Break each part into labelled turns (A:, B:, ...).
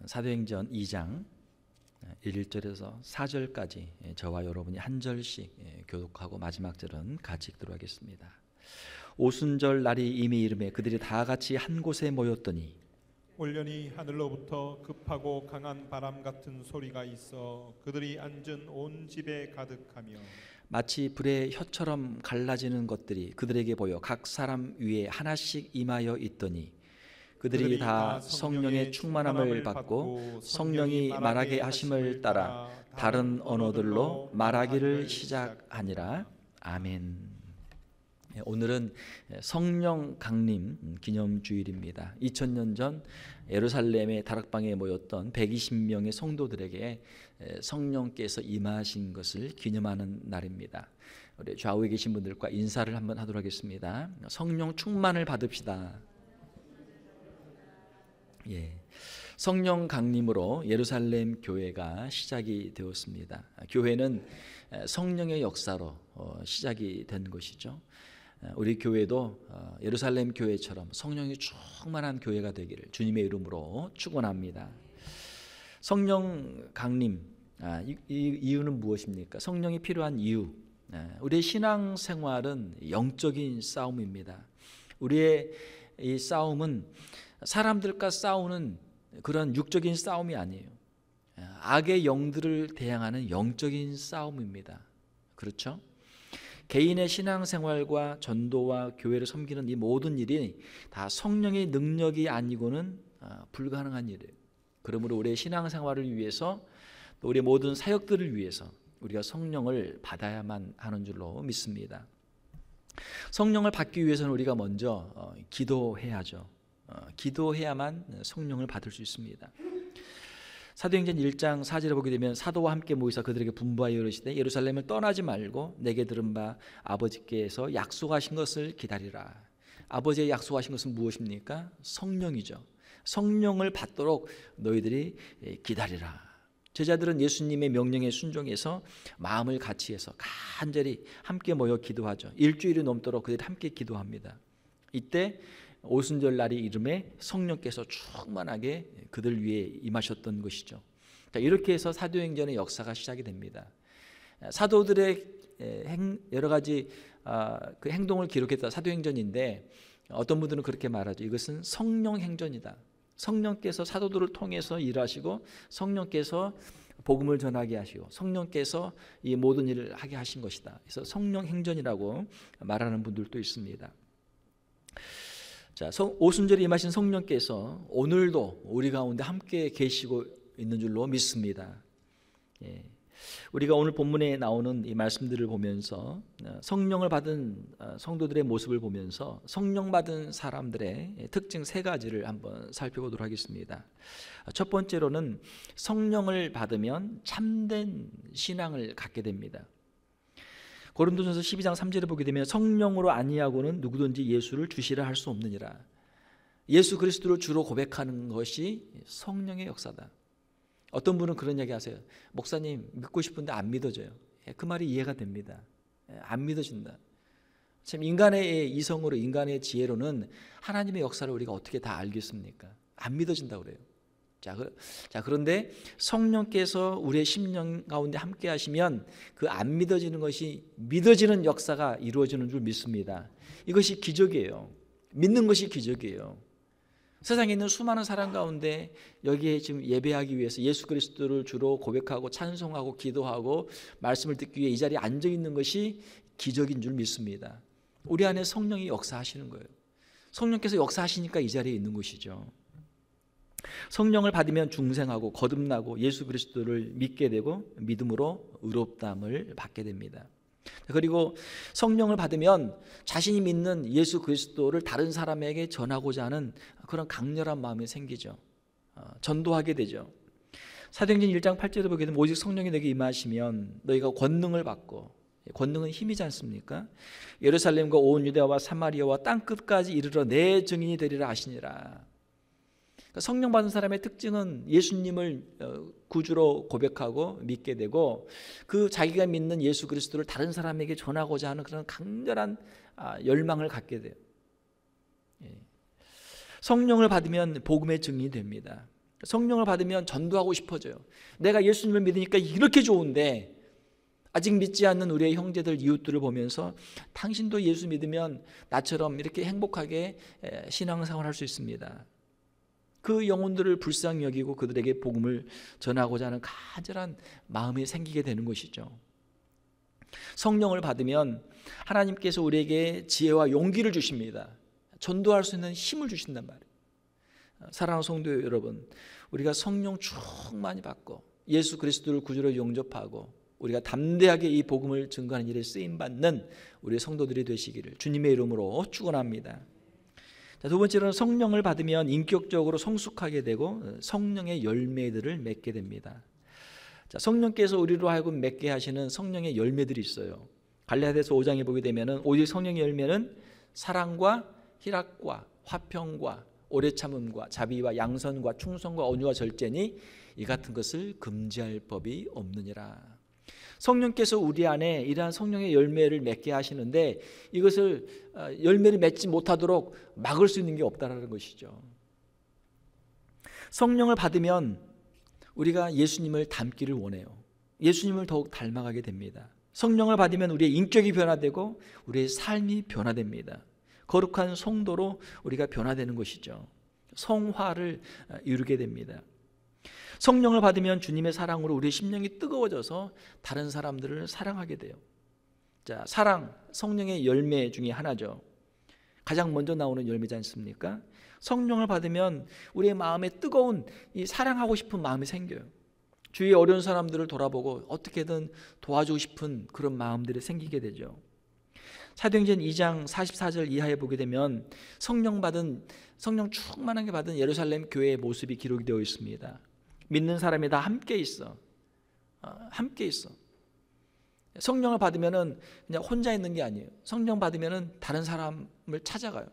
A: 사도행전 2장 1절에서 4절까지 저와 여러분이 한 절씩 교독하고 마지막 절은 같이 읽도록 하겠습니다. 오순절 날이 이미 이르매 그들이 다 같이 한 곳에 모였더니
B: 올연히 하늘로부터 급하고 강한 바람 같은 소리가 있어 그들이 앉은 온 집에 가득하며
A: 마치 불의 혀처럼 갈라지는 것들이 그들에게 보여 각 사람 위에 하나씩 임하여 있더니 그들이 다 성령의 충만함을 받고 성령이 말하게 하심을 따라 다른 언어들로 말하기를 시작하니라. 아멘. 오늘은 성령 강림 기념주일입니다. 2000년 전 예루살렘의 다락방에 모였던 120명의 성도들에게 성령께서 임하신 것을 기념하는 날입니다. 우리 좌우에 계신 분들과 인사를 한번 하도록 하겠습니다. 성령 충만을 받읍시다. 성령 강림으로 예루살렘 교회가 시작이 되었습니다. 교회는 성령의 역사로 시작이 된 것이죠. 우리 교회도 예루살렘 교회처럼 성령이 충만한 교회가 되기를 주님의 이름으로 축원합니다. 성령 강림, 이 이유는 무엇입니까? 성령이 필요한 이유, 우리의 신앙생활은 영적인 싸움입니다. 우리의 이 싸움은 사람들과 싸우는 그런 육적인 싸움이 아니에요. 악의 영들을 대항하는 영적인 싸움입니다. 그렇죠? 개인의 신앙생활과 전도와 교회를 섬기는 이 모든 일이 다 성령의 능력이 아니고는 불가능한 일이에요. 그러므로 우리의 신앙생활을 위해서 또 우리의 모든 사역들을 위해서 우리가 성령을 받아야만 하는 줄로 믿습니다. 성령을 받기 위해서는 우리가 먼저 기도해야죠. 기도해야만 성령을 받을 수 있습니다. 사도행전 1장 4절에 보게 되면 사도와 함께 모이사 그들에게 분부하여 이르시되 예루살렘을 떠나지 말고 내게 들은 바 아버지께서 약속하신 것을 기다리라. 아버지의 약속하신 것은 무엇입니까? 성령이죠. 성령을 받도록 너희들이 기다리라. 제자들은 예수님의 명령에 순종해서 마음을 같이 해서 간절히 함께 모여 기도하죠. 일주일이 넘도록 그들이 함께 기도합니다. 이때 오순절 날이 이름에 성령께서 충만하게 그들 위에 임하셨던 것이죠. 이렇게 해서 사도행전의 역사가 시작이 됩니다. 사도들의 여러 가지 그 행동을 기록했다 사도행전인데 어떤 분들은 그렇게 말하죠. 이것은 성령 행전이다. 성령께서 사도들을 통해서 일하시고 성령께서 복음을 전하게 하시고 성령께서 이 모든 일을 하게 하신 것이다. 그래서 성령 행전이라고 말하는 분들도 있습니다. 자, 오순절에 임하신 성령께서 오늘도 우리 가운데 함께 계시고 있는 줄로 믿습니다. 우리가 오늘 본문에 나오는 이 말씀들을 보면서 성령을 받은 성도들의 모습을 보면서 성령 받은 사람들의 특징 세 가지를 한번 살펴보도록 하겠습니다. 첫 번째로는 성령을 받으면 참된 신앙을 갖게 됩니다. 고린도전서 12장 3절에 보게 되면 성령으로 아니하고는 누구든지 예수를 주시라 할 수 없느니라. 예수 그리스도를 주로 고백하는 것이 성령의 역사다. 어떤 분은 그런 이야기 하세요. 목사님 믿고 싶은데 안 믿어져요. 그 말이 이해가 됩니다. 안 믿어진다. 참 인간의 이성으로 인간의 지혜로는 하나님의 역사를 우리가 어떻게 다 알겠습니까? 안 믿어진다고 그래요. 자, 그런데 성령께서 우리의 심령 가운데 함께 하시면 그 안 믿어지는 것이 믿어지는 역사가 이루어지는 줄 믿습니다. 이것이 기적이에요. 믿는 것이 기적이에요. 세상에 있는 수많은 사람 가운데 여기에 지금 예배하기 위해서 예수 그리스도를 주로 고백하고 찬송하고 기도하고 말씀을 듣기 위해 이 자리에 앉아 있는 것이 기적인 줄 믿습니다. 우리 안에 성령이 역사하시는 거예요. 성령께서 역사하시니까 이 자리에 있는 것이죠. 성령을 받으면 중생하고 거듭나고 예수 그리스도를 믿게 되고 믿음으로 의롭다함을 받게 됩니다. 그리고 성령을 받으면 자신이 믿는 예수 그리스도를 다른 사람에게 전하고자 하는 그런 강렬한 마음이 생기죠. 전도하게 되죠. 사도행전 1장 8절에 보게 되면 오직 성령이 너에게 임하시면 너희가 권능을 받고, 권능은 힘이지 않습니까? 예루살렘과 온 유대와 사마리아와 땅끝까지 이르러 내 증인이 되리라 하시니라. 성령 받은 사람의 특징은 예수님을 구주로 고백하고 믿게 되고 그 자기가 믿는 예수 그리스도를 다른 사람에게 전하고자 하는 그런 강렬한 열망을 갖게 돼요. 성령을 받으면 복음의 증인이 됩니다. 성령을 받으면 전도하고 싶어져요. 내가 예수님을 믿으니까 이렇게 좋은데 아직 믿지 않는 우리의 형제들, 이웃들을 보면서 당신도 예수 믿으면 나처럼 이렇게 행복하게 신앙생활을 할 수 있습니다. 그 영혼들을 불쌍히 여기고 그들에게 복음을 전하고자 하는 간절한 마음이 생기게 되는 것이죠. 성령을 받으면 하나님께서 우리에게 지혜와 용기를 주십니다. 전도할 수 있는 힘을 주신단 말이에요. 사랑하는 성도 여러분, 우리가 성령 충만히 받고 예수 그리스도를 구주로 영접하고 우리가 담대하게 이 복음을 증거하는 일에 쓰임받는 우리 성도들이 되시기를 주님의 이름으로 축원합니다. 두 번째로는 성령을 받으면 인격적으로 성숙하게 되고 성령의 열매들을 맺게 됩니다. 성령께서 우리로 하여금 맺게 하시는 성령의 열매들이 있어요. 갈라디아서 5장에 보게 되면은 오직 성령의 열매는 사랑과 희락과 화평과 오래 참음과 자비와 양선과 충성과 온유와 절제니 이 같은 것을 금지할 법이 없느니라. 성령께서 우리 안에 이러한 성령의 열매를 맺게 하시는데 이것을 열매를 맺지 못하도록 막을 수 있는 게 없다라는 것이죠. 성령을 받으면 우리가 예수님을 닮기를 원해요. 예수님을 더욱 닮아가게 됩니다. 성령을 받으면 우리의 인격이 변화되고 우리의 삶이 변화됩니다. 거룩한 성도로 우리가 변화되는 것이죠. 성화를 이루게 됩니다. 성령을 받으면 주님의 사랑으로 우리의 심령이 뜨거워져서 다른 사람들을 사랑하게 돼요. 자, 사랑, 성령의 열매 중에 하나죠. 가장 먼저 나오는 열매지 않습니까? 성령을 받으면 우리의 마음에 뜨거운 이 사랑하고 싶은 마음이 생겨요. 주위에 어려운 사람들을 돌아보고 어떻게든 도와주고 싶은 그런 마음들이 생기게 되죠. 사도행전 2장 44절 이하에 보게 되면 성령 충만하게 받은 예루살렘 교회의 모습이 기록이 되어 있습니다. 믿는 사람이 다 함께 있어. 함께 있어. 성령을 받으면은 그냥 혼자 있는 게 아니에요. 성령 받으면은 다른 사람을 찾아가요.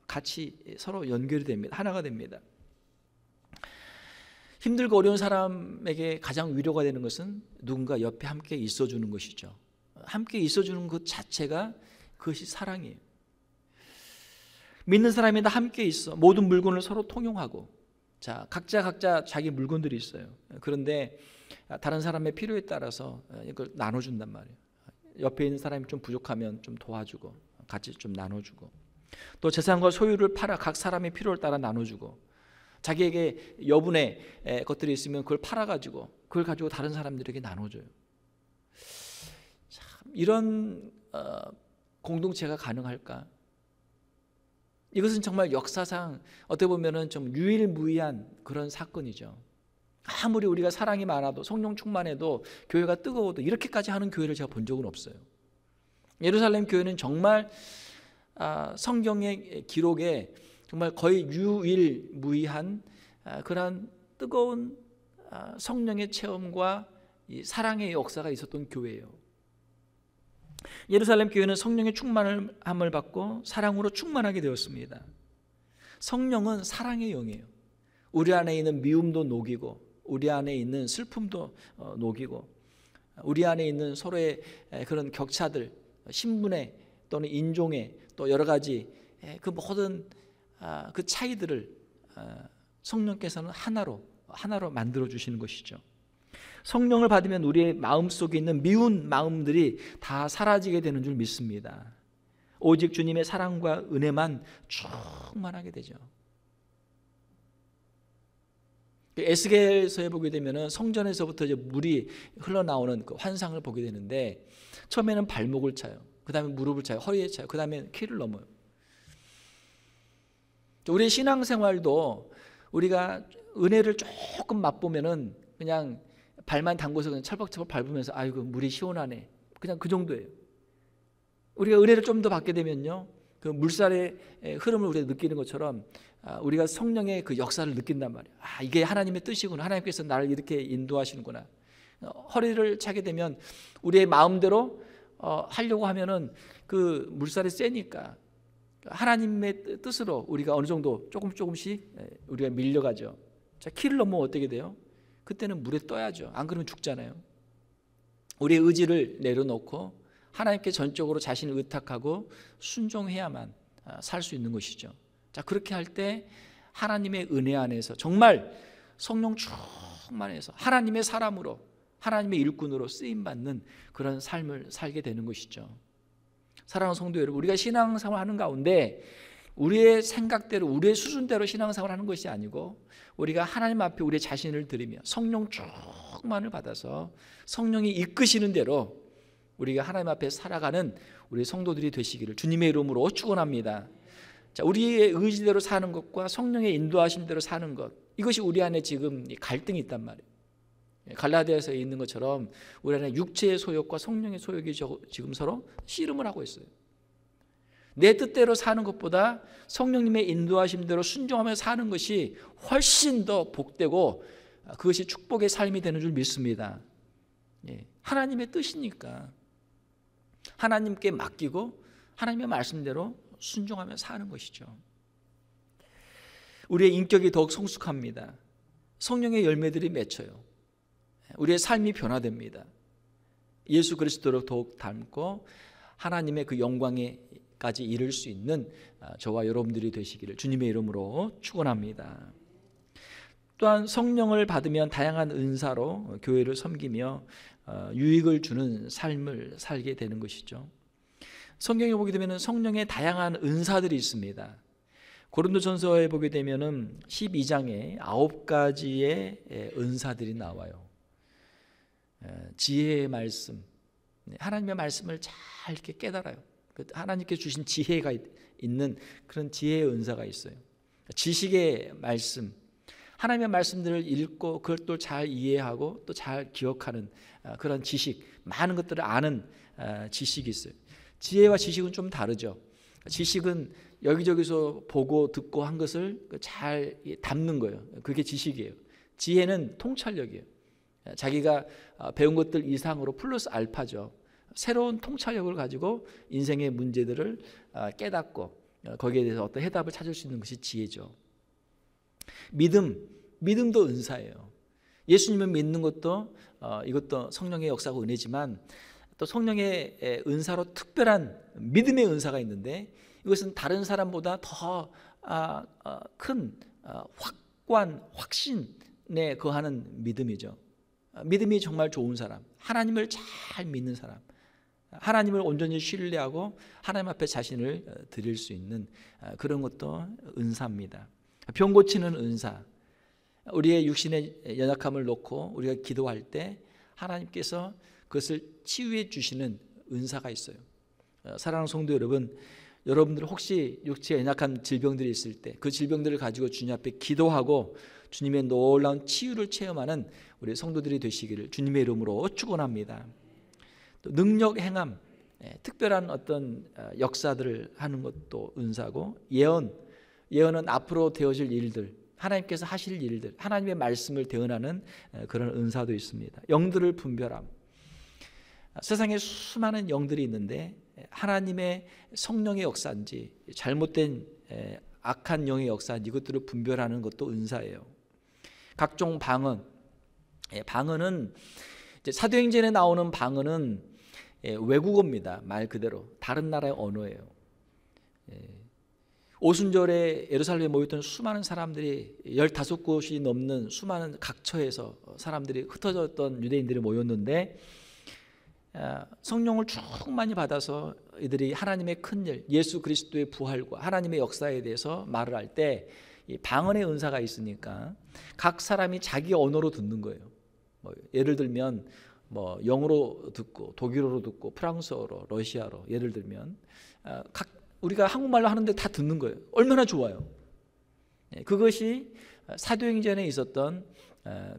A: 같이 서로 연결이 됩니다. 하나가 됩니다. 힘들고 어려운 사람에게 가장 위로가 되는 것은 누군가 옆에 함께 있어주는 것이죠. 함께 있어주는 것 자체가 그것이 사랑이에요. 믿는 사람이 다 함께 있어. 모든 물건을 서로 통용하고, 자, 각자 자기 물건들이 있어요. 그런데 다른 사람의 필요에 따라서 이걸 나눠준단 말이에요. 옆에 있는 사람이 좀 부족하면 좀 도와주고 같이 좀 나눠주고, 또 재산과 소유를 팔아 각 사람의 필요를 따라 나눠주고, 자기에게 여분의 것들이 있으면 그걸 팔아가지고 그걸 가지고 다른 사람들에게 나눠줘요. 참, 이런 공동체가 가능할까? 이것은 정말 역사상 어떻게 보면은 좀 유일무이한 그런 사건이죠. 아무리 우리가 사랑이 많아도 성령 충만해도 교회가 뜨거워도 이렇게까지 하는 교회를 제가 본 적은 없어요. 예루살렘 교회는 정말 성경의 기록에 정말 거의 유일무이한 그러한 뜨거운 성령의 체험과 이 사랑의 역사가 있었던 교회예요. 예루살렘 교회는 성령의 충만함을 받고 사랑으로 충만하게 되었습니다. 성령은 사랑의 영이에요. 우리 안에 있는 미움도 녹이고, 우리 안에 있는 슬픔도 녹이고, 우리 안에 있는 서로의 그런 격차들, 신분의 또는 인종의 또 여러 가지 그 모든 그 차이들을 성령께서는 하나로 만들어 주시는 것이죠. 성령을 받으면 우리의 마음속에 있는 미운 마음들이 다 사라지게 되는 줄 믿습니다. 오직 주님의 사랑과 은혜만 충만하게 되죠. 에스겔서에 보게 되면 성전에서부터 이제 물이 흘러나오는 그 환상을 보게 되는데, 처음에는 발목을 차요. 그 다음에 무릎을 차요. 허리에 차요. 그 다음에 키를 넘어요. 우리 신앙생활도 우리가 은혜를 조금 맛보면은 그냥 발만 담궈서 그냥 철벅철벅 밟으면서 아이고 물이 시원하네, 그냥 그 정도예요. 우리가 은혜를 좀 더 받게 되면요, 그 물살의 흐름을 우리가 느끼는 것처럼 우리가 성령의 그 역사를 느낀단 말이에요. 이게 하나님의 뜻이구나. 하나님께서 나를 이렇게 인도하시는구나. 허리를 차게 되면 우리의 마음대로 하려고 하면은 그 물살이 세니까 하나님의 뜻으로 우리가 어느 정도 조금씩 우리가 밀려가죠. 자, 키를 넘으면 어떻게 돼요? 그때는 물에 떠야죠. 안 그러면 죽잖아요. 우리의 의지를 내려놓고 하나님께 전적으로 자신을 의탁하고 순종해야만 살 수 있는 것이죠. 자, 그렇게 할 때 하나님의 은혜 안에서 정말 성령 충만해서 하나님의 사람으로, 하나님의 일꾼으로 쓰임받는 그런 삶을 살게 되는 것이죠. 사랑하는 성도 여러분, 우리가 신앙생활 하는 가운데 우리의 생각대로, 우리의 수준대로 신앙생활 하는 것이 아니고 우리가 하나님 앞에 우리 자신을 드리며 성령 충만을 받아서 성령이 이끄시는 대로 우리가 하나님 앞에 살아가는 우리 성도들이 되시기를 주님의 이름으로 축원합니다. 자, 우리의 의지대로 사는 것과 성령의 인도하심대로 사는 것, 이것이 우리 안에 지금 갈등이 있단 말이에요. 갈라디아서에 있는 것처럼 우리 안에 육체의 소욕과 성령의 소욕이 지금 서로 씨름을 하고 있어요. 내 뜻대로 사는 것보다 성령님의 인도하심대로 순종하며 사는 것이 훨씬 더 복되고 그것이 축복의 삶이 되는 줄 믿습니다. 하나님의 뜻이니까 하나님께 맡기고 하나님의 말씀대로 순종하며 사는 것이죠. 우리의 인격이 더욱 성숙합니다. 성령의 열매들이 맺혀요. 우리의 삶이 변화됩니다. 예수 그리스도를 더욱 닮고 하나님의 그 영광에까지 이를 수 있는 저와 여러분들이 되시기를 주님의 이름으로 축원합니다. 또한 성령을 받으면 다양한 은사로 교회를 섬기며 유익을 주는 삶을 살게 되는 것이죠. 성경에 보게 되면 성령의 다양한 은사들이 있습니다. 고린도전서에 보게 되면은 12장에 9가지의 은사들이 나와요. 지혜의 말씀, 하나님의 말씀을 잘 이렇게 깨달아요. 하나님께 주신 지혜가 있는 그런 지혜의 은사가 있어요. 지식의 말씀, 하나님의 말씀들을 읽고 그걸 또 잘 이해하고 또 잘 기억하는 그런 지식, 많은 것들을 아는 지식이 있어요. 지혜와 지식은 좀 다르죠. 지식은 여기저기서 보고 듣고 한 것을 잘 담는 거예요. 그게 지식이에요. 지혜는 통찰력이에요. 자기가 배운 것들 이상으로 플러스 알파죠. 새로운 통찰력을 가지고 인생의 문제들을 깨닫고 거기에 대해서 어떤 해답을 찾을 수 있는 것이 지혜죠. 믿음도 은사예요. 예수님을 믿는 것도 이것도 성령의 역사고 은혜지만 또 성령의 은사로 특별한 믿음의 은사가 있는데 이것은 다른 사람보다 더 큰 확신에 거하는 믿음이죠. 믿음이 정말 좋은 사람, 하나님을 잘 믿는 사람, 하나님을 온전히 신뢰하고 하나님 앞에 자신을 드릴 수 있는 그런 것도 은사입니다. 병 고치는 은사, 우리의 육신의 연약함을 놓고 우리가 기도할 때 하나님께서 그것을 치유해 주시는 은사가 있어요. 사랑하는 성도 여러분, 여러분들 혹시 육체에 연약한 질병들이 있을 때 그 질병들을 가지고 주님 앞에 기도하고 주님의 놀라운 치유를 체험하는 우리 성도들이 되시기를 주님의 이름으로 축원합니다. 또 능력 행함, 특별한 어떤 역사들을 하는 것도 은사고, 예언은 앞으로 되어질 일들, 하나님께서 하실 일들, 하나님의 말씀을 대언하는 그런 은사도 있습니다. 영들을 분별함, 세상에 수많은 영들이 있는데 하나님의 성령의 역사인지 잘못된 악한 영의 역사인지 이것들을 분별하는 것도 은사예요. 각종 방언, 방언은 이제 사도행전에 나오는 방언은 외국어입니다. 말 그대로 다른 나라의 언어예요. 오순절에 예루살렘에 모였던 수많은 사람들이 15곳이 넘는 수많은 각처에서 사람들이 흩어졌던 유대인들이 모였는데 성령을 충만히 받아서 이들이 하나님의 큰일, 예수 그리스도의 부활과 하나님의 역사에 대해서 말을 할 때 방언의 은사가 있으니까 각 사람이 자기 언어로 듣는 거예요. 예를 들면 영어로 듣고 독일어로 듣고 프랑스어로 러시아로, 예를 들면 우리가 한국말로 하는데 다 듣는 거예요. 얼마나 좋아요. 그것이 사도행전에 있었던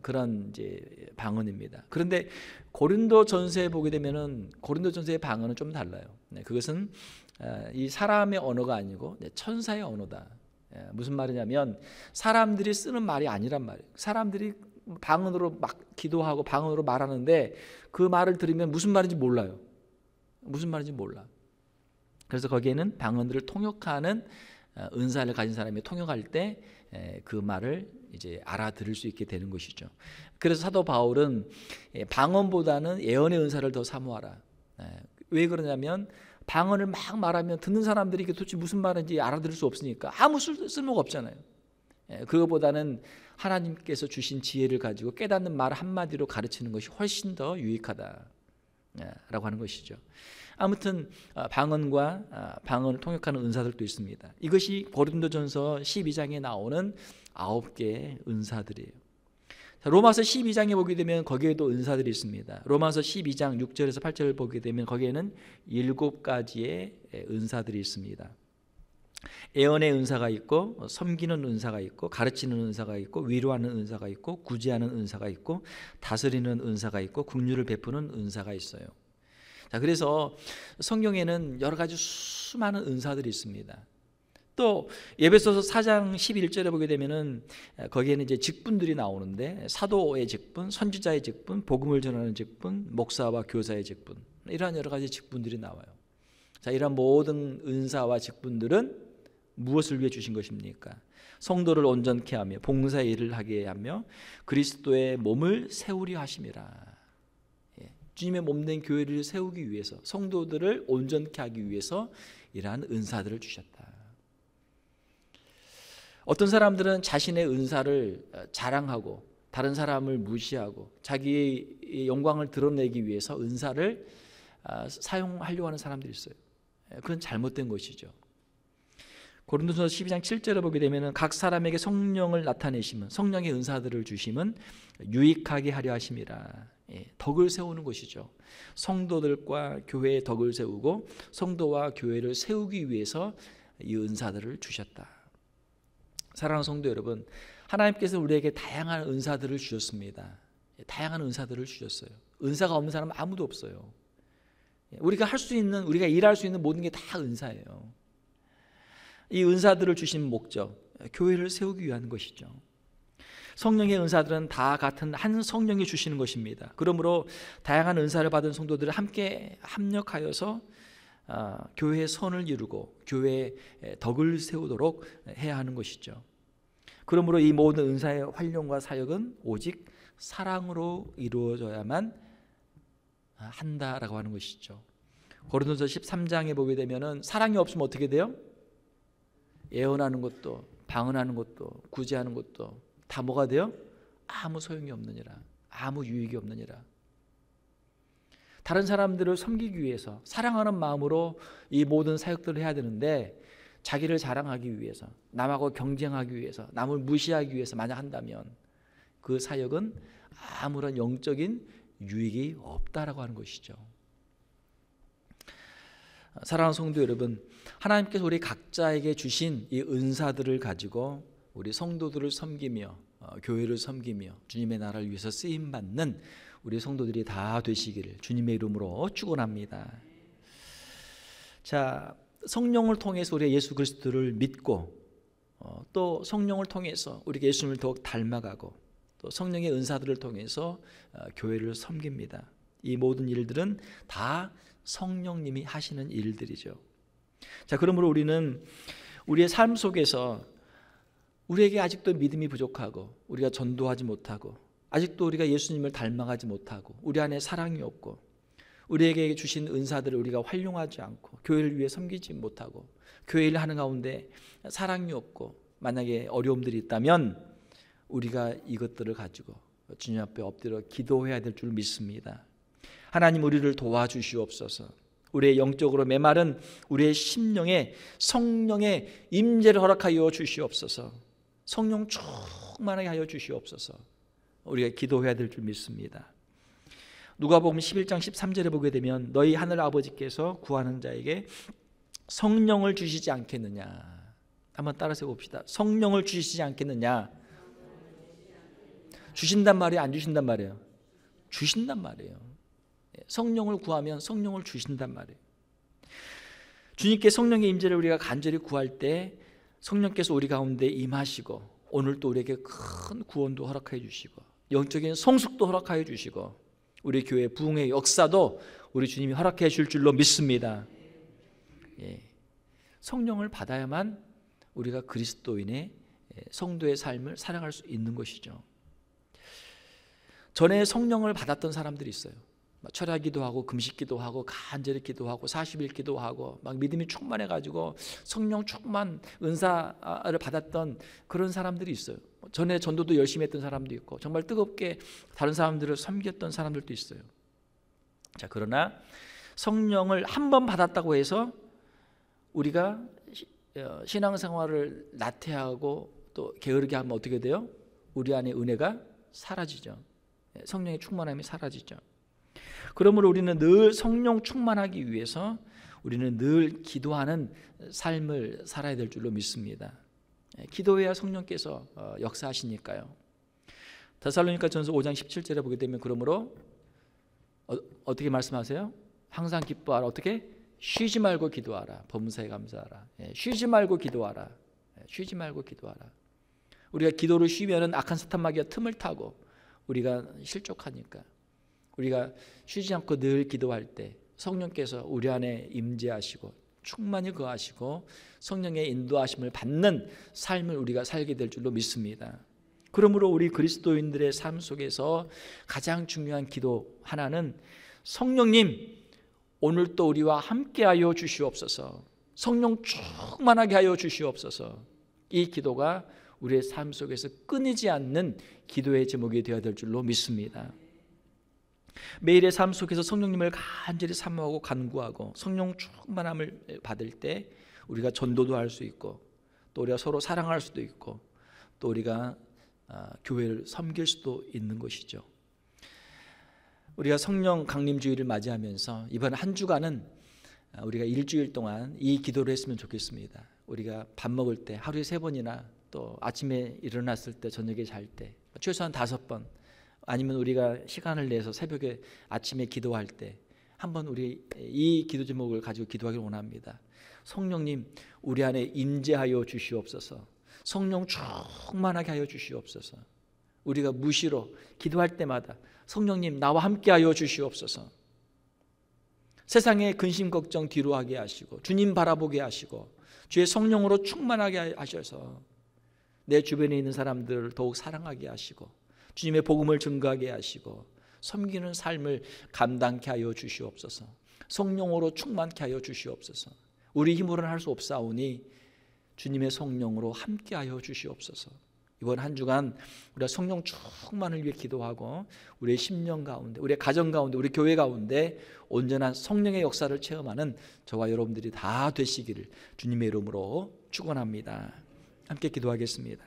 A: 그런 이제 방언입니다. 그런데 고린도전서에 보게 되면은 고린도전서의 방언은 좀 달라요. 그것은 이 사람의 언어가 아니고 천사의 언어다. 무슨 말이냐면 사람들이 쓰는 말이 아니란 말이에요. 사람들이 방언으로 막 기도하고 방언으로 말하는데 그 말을 들으면 무슨 말인지 몰라요. 무슨 말인지 몰라. 그래서 거기에는 방언들을 통역하는 은사를 가진 사람이 통역할 때 그 말을 이제 알아들을 수 있게 되는 것이죠. 그래서 사도 바울은 방언보다는 예언의 은사를 더 사모하라. 왜 그러냐면 방언을 막 말하면 듣는 사람들이 도대체 무슨 말인지 알아들을 수 없으니까 아무 쓸모가 없잖아요. 그거보다는 하나님께서 주신 지혜를 가지고 깨닫는 말 한마디로 가르치는 것이 훨씬 더 유익하다라고 하는 것이죠. 아무튼 방언과 방언을 통역하는 은사들도 있습니다. 이것이 고린도전서 12장에 나오는 9개의 은사들이에요. 로마서 12장에 보게 되면 거기에도 은사들이 있습니다. 로마서 12장 6절에서 8절을 보게 되면 거기에는 7가지의 은사들이 있습니다. 애언의 은사가 있고, 섬기는 은사가 있고, 가르치는 은사가 있고, 위로하는 은사가 있고, 구제하는 은사가 있고, 다스리는 은사가 있고, 긍휼을 베푸는 은사가 있어요. 자, 그래서 성경에는 여러 가지 수많은 은사들이 있습니다. 또 에베소서 4장 11절에 보게 되면은 거기에는 이제 직분들이 나오는데, 사도의 직분, 선지자의 직분, 복음을 전하는 직분, 목사와 교사의 직분, 이러한 여러 가지 직분들이 나와요. 자, 이러한 모든 은사와 직분들은 무엇을 위해 주신 것입니까? 성도를 온전케 하며 봉사의 일을 하게 하며 그리스도의 몸을 세우려 하심이라. 주님의 몸된 교회를 세우기 위해서, 성도들을 온전케 하기 위해서 이러한 은사들을 주셨다. 어떤 사람들은 자신의 은사를 자랑하고 다른 사람을 무시하고 자기의 영광을 드러내기 위해서 은사를 사용하려고 하는 사람들이 있어요. 그건 잘못된 것이죠. 고린도전서 12장 7절을 보게 되면 각 사람에게 성령을 나타내심은, 성령의 은사들을 주심은 유익하게 하려 하심이라. 덕을 세우는 것이죠. 성도들과 교회의 덕을 세우고 성도와 교회를 세우기 위해서 이 은사들을 주셨다. 사랑하는 성도 여러분, 하나님께서 우리에게 다양한 은사들을 주셨습니다. 다양한 은사들을 주셨어요. 은사가 없는 사람은 아무도 없어요. 우리가 할 수 있는, 우리가 일할 수 있는 모든 게 다 은사예요. 이 은사들을 주신 목적, 교회를 세우기 위한 것이죠. 성령의 은사들은 다 같은 한 성령이 주시는 것입니다. 그러므로 다양한 은사를 받은 성도들을 함께 합력하여서 교회의 선을 이루고 교회의 덕을 세우도록 해야 하는 것이죠. 그러므로 이 모든 은사의 활용과 사역은 오직 사랑으로 이루어져야만 한다라고 하는 것이죠. 고린도서 13장에 보게 되면은 사랑이 없으면 어떻게 돼요? 예언하는 것도, 방언하는 것도, 구제하는 것도 다 뭐가 돼요? 아무 소용이 없느니라, 아무 유익이 없느니라. 다른 사람들을 섬기기 위해서 사랑하는 마음으로 이 모든 사역들을 해야 되는데, 자기를 자랑하기 위해서, 남하고 경쟁하기 위해서, 남을 무시하기 위해서 만약 한다면 그 사역은 아무런 영적인 유익이 없다라고 하는 것이죠. 사랑하는 성도 여러분, 하나님께서 우리 각자에게 주신 이 은사들을 가지고 우리 성도들을 섬기며 교회를 섬기며 주님의 나라를 위해서 쓰임받는 우리 성도들이 다 되시기를 주님의 이름으로 축원합니다. 자, 성령을 통해서 우리가 예수 그리스도를 믿고 또 성령을 통해서 우리가 예수님을 더욱 닮아가고 또 성령의 은사들을 통해서 교회를 섬깁니다. 이 모든 일들은 다 성령님이 하시는 일들이죠. 자, 그러므로 우리는 우리의 삶 속에서 우리에게 아직도 믿음이 부족하고 우리가 전도하지 못하고 아직도 우리가 예수님을 닮아가지 못하고 우리 안에 사랑이 없고 우리에게 주신 은사들을 우리가 활용하지 않고 교회를 위해 섬기지 못하고 교회 일 하는 가운데 사랑이 없고 만약에 어려움들이 있다면 우리가 이것들을 가지고 주님 앞에 엎드려 기도해야 될 줄 믿습니다. 하나님, 우리를 도와주시옵소서. 우리의 영적으로 메마른 우리의 심령에 성령의 임재를 허락하여 주시옵소서. 성령 충만하게 하여 주시옵소서. 우리가 기도해야 될 줄 믿습니다. 누가복음 11장 13절에 보게 되면 너희 하늘 아버지께서 구하는 자에게 성령을 주시지 않겠느냐. 한번 따라서 봅시다. 성령을 주시지 않겠느냐. 주신단 말이에요, 안 주신단 말이에요? 주신단 말이에요. 성령을 구하면 성령을 주신단 말이에요. 주님께 성령의 임재를 우리가 간절히 구할 때 성령께서 우리 가운데 임하시고 오늘 또 우리에게 큰 구원도 허락하여 주시고 영적인 성숙도 허락하여 주시고 우리 교회 부흥의 역사도 우리 주님이 허락해 줄 줄로 믿습니다. 성령을 받아야만 우리가 그리스도인의 성도의 삶을 살아갈 수 있는 것이죠. 전에 성령을 받았던 사람들이 있어요. 철야기도 하고 금식기도 하고 간절히 기도하고 40일 기도하고 막 믿음이 충만해가지고 성령 충만 은사를 받았던 그런 사람들이 있어요. 전에 전도도 열심히 했던 사람도 있고 정말 뜨겁게 다른 사람들을 섬겼던 사람들도 있어요. 자, 그러나 성령을 한 번 받았다고 해서 우리가 신앙생활을 나태하고 또 게으르게 하면 어떻게 돼요? 우리 안에 은혜가 사라지죠. 성령의 충만함이 사라지죠. 그러므로 우리는 늘 성령 충만하기 위해서 우리는 늘 기도하는 삶을 살아야 될 줄로 믿습니다. 기도해야 성령께서 역사하시니까요. 데살로니가전서 5장 17절에 보게 되면 그러므로 어떻게 말씀하세요? 항상 기뻐하라. 어떻게? 쉬지 말고 기도하라. 범사에 감사하라. 쉬지 말고 기도하라. 쉬지 말고 기도하라. 우리가 기도를 쉬면은 악한 사탄 마귀가 틈을 타고 우리가 실족하니까 우리가 쉬지 않고 늘 기도할 때 성령께서 우리 안에 임재하시고 충만히 거하시고 성령의 인도하심을 받는 삶을 우리가 살게 될 줄로 믿습니다. 그러므로 우리 그리스도인들의 삶 속에서 가장 중요한 기도 하나는 성령님 오늘도 우리와 함께하여 주시옵소서. 성령 충만하게 하여 주시옵소서. 이 기도가 우리의 삶 속에서 끊이지 않는 기도의 제목이 되어야 될 줄로 믿습니다. 매일의 삶 속에서 성령님을 간절히 사모하고 간구하고 성령 충만함을 받을 때 우리가 전도도 할 수 있고 또 우리가 서로 사랑할 수도 있고 또 우리가 교회를 섬길 수도 있는 것이죠. 우리가 성령 강림 주일을 맞이하면서 이번 한 주간은 우리가 일주일 동안 이 기도를 했으면 좋겠습니다. 우리가 밥 먹을 때 하루에 3번이나 또 아침에 일어났을 때 저녁에 잘 때 최소한 5번 아니면 우리가 시간을 내서 새벽에 아침에 기도할 때 한번 우리 이 기도 제목을 가지고 기도하기를 원합니다. 성령님 우리 안에 임재하여 주시옵소서. 성령 충만하게 하여 주시옵소서. 우리가 무시로 기도할 때마다 성령님 나와 함께하여 주시옵소서. 세상의 근심 걱정 뒤로 하게 하시고 주님 바라보게 하시고 주의 성령으로 충만하게 하셔서 내 주변에 있는 사람들을 더욱 사랑하게 하시고 주님의 복음을 증거하게 하시고 섬기는 삶을 감당케 하여 주시옵소서. 성령으로 충만케 하여 주시옵소서. 우리 힘으로는 할 수 없사오니 주님의 성령으로 함께하여 주시옵소서. 이번 한 주간 우리가 성령 충만을 위해 기도하고 우리의 심령 가운데 우리의 가정 가운데 우리 교회 가운데 온전한 성령의 역사를 체험하는 저와 여러분들이 다 되시기를 주님의 이름으로 축원합니다. 함께 기도하겠습니다.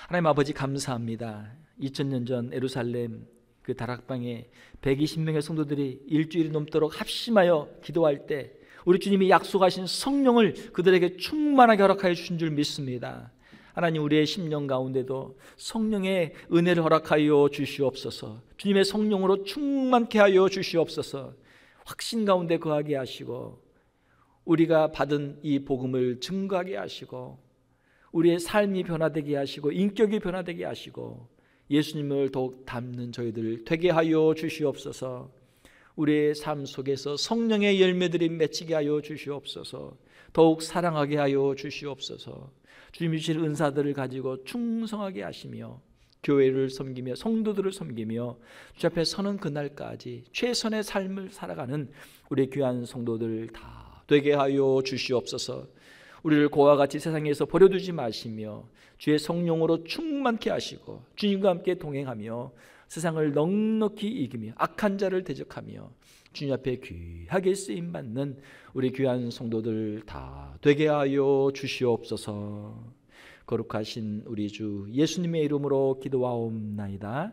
A: 하나님 아버지 감사합니다. 2000년 전 예루살렘 그 다락방에 120명의 성도들이 일주일이 넘도록 합심하여 기도할 때 우리 주님이 약속하신 성령을 그들에게 충만하게 허락하여 주신 줄 믿습니다. 하나님 우리의 심령 가운데도 성령의 은혜를 허락하여 주시옵소서. 주님의 성령으로 충만케 하여 주시옵소서. 확신 가운데 거하게 하시고 우리가 받은 이 복음을 증거하게 하시고 우리의 삶이 변화되게 하시고 인격이 변화되게 하시고 예수님을 더욱 닮는 저희들 되게 하여 주시옵소서. 우리의 삶 속에서 성령의 열매들이 맺히게 하여 주시옵소서. 더욱 사랑하게 하여 주시옵소서. 주님이 주실 은사들을 가지고 충성하게 하시며 교회를 섬기며 성도들을 섬기며 주 앞에 서는 그날까지 최선의 삶을 살아가는 우리 귀한 성도들 다 되게 하여 주시옵소서. 우리를 고와 같이 세상에서 버려두지 마시며 주의 성령으로 충만케 하시고 주님과 함께 동행하며 세상을 넉넉히 이기며 악한 자를 대적하며 주님 앞에 귀하게 쓰임받는 우리 귀한 성도들 다 되게 하여 주시옵소서. 거룩하신 우리 주 예수님의 이름으로 기도하옵나이다.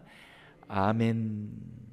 A: 아멘.